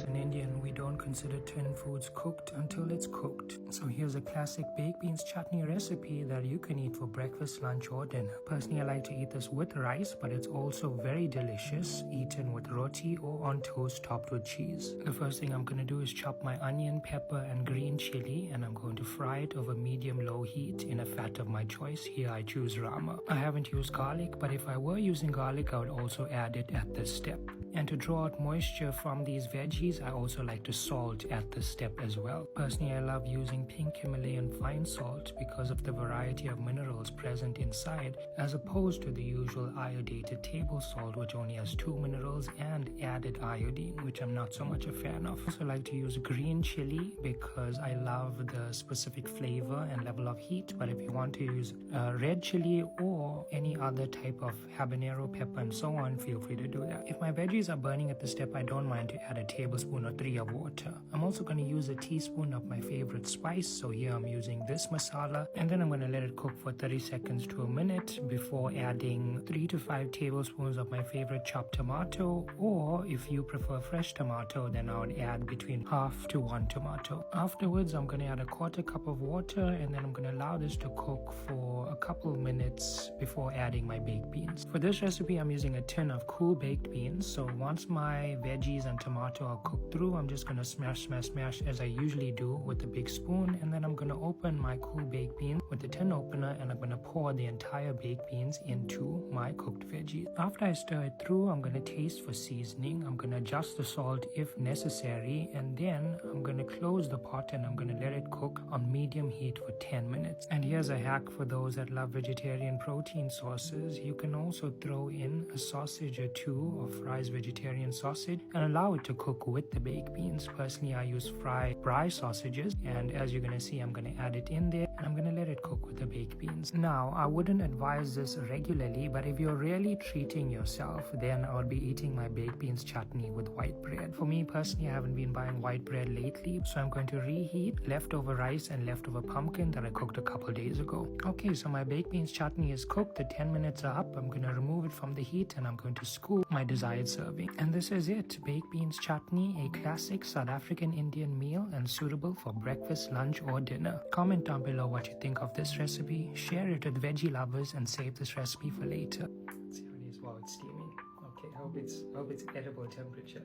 In Indian, we don't consider tin foods cooked until it's cooked. So here's a classic baked beans chutney recipe that you can eat for breakfast, lunch or dinner. Personally, I like to eat this with rice, but it's also very delicious eaten with roti or on toast topped with cheese. The first thing I'm going to do is chop my onion, pepper and green chili, and I'm going to fry it over medium-low heat in a fat of my choice. Here I choose Rama. I haven't used garlic, but if I were using garlic, I would also add it at this step. And to draw out moisture from these veggies, I also like to salt at this step as well. Personally, I love using pink Himalayan fine salt because of the variety of minerals present inside, as opposed to the usual iodated table salt, which only has 2 minerals and added iodine, which I'm not so much a fan of. I also like to use green chili because I love the specific flavor and level of heat, but if you want to use red chili or any other type of habanero pepper and so on, feel free to do that. If my veggies are burning at this step, I don't mind to add a tablespoon or 3 of water. I'm also going to use a teaspoon of my favorite spice, so here I'm using this masala, and then I'm going to let it cook for 30 seconds to a minute before adding 3 to 5 tablespoons of my favorite chopped tomato, or if you prefer fresh tomato, then I would add between half to 1 tomato. Afterwards, I'm going to add a 1/4 cup of water, and then I'm going to allow this to cook for a couple of minutes before adding my baked beans. For this recipe, I'm using a tin of cool baked beans, so once my veggies and tomato are cooked through, I'm just going to smash as I usually do with a big spoon, and then I'm going to open my cool baked beans with the tin opener, and I'm going to pour the entire baked beans into my cooked veggies. After I stir it through, I'm going to taste for seasoning. I'm going to adjust the salt if necessary, and then I'm going to close the pot and I'm going to let it cook on medium heat for 10 minutes. And here's a hack for those that love vegetarian protein sources. You can also throw in a sausage or 2 of Fry's vegetarian sausage and allow it to cook with the baked beans. Personally, I use Fry braai sausages, and as you're going to see, I'm going to add it in there and I'm going to let it cook with the baked beans. Now, I wouldn't advise this regularly, but if you're really treating yourself, then I would be eating my baked beans chutney with white bread. For me personally, I haven't been buying white bread lately, so I'm going to reheat leftover rice and leftover pumpkin that I cooked a couple days ago. Okay, so my baked beans chutney is cooked. The 10 minutes are up. I'm going to remove it from the heat and I'm going to scoop my desired serving. And this is it, baked beans chutney, a classic South African Indian meal and suitable for breakfast, lunch or dinner. Comment down below what you think of this recipe, share it with veggie lovers and save this recipe for later. Let's see how it is while it's steaming. Okay, hope it's edible temperature.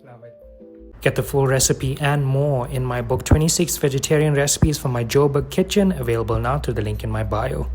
Love it. Get the full recipe and more in my book 26 Vegetarian Recipes from my Joburg Kitchen, available now through the link in my bio.